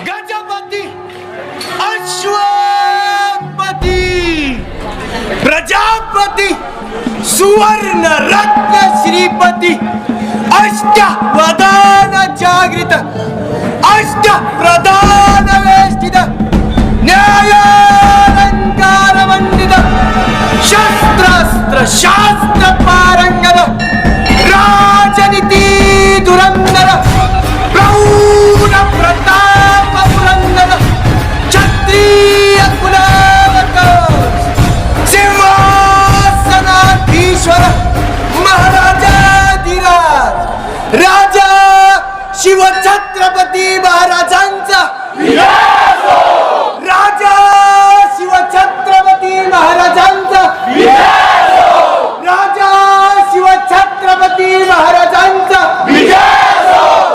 गजपती अश्वपती प्रजापती सुवर्ण रत्न श्रीपती अष्टवदान जागृत अष्ट प्रधान वेष्टित न्यायालंकार मंडित शस्त्रास्त्र शास्त्र पारंगत राजनीती धुरंधर प्रौढ प्रताप पुरंदर क्षत्रिय कुलावतंस सिंहासनाधीश्वर महाराजाधिराज राजा शिवछत्रपती महाराजांचा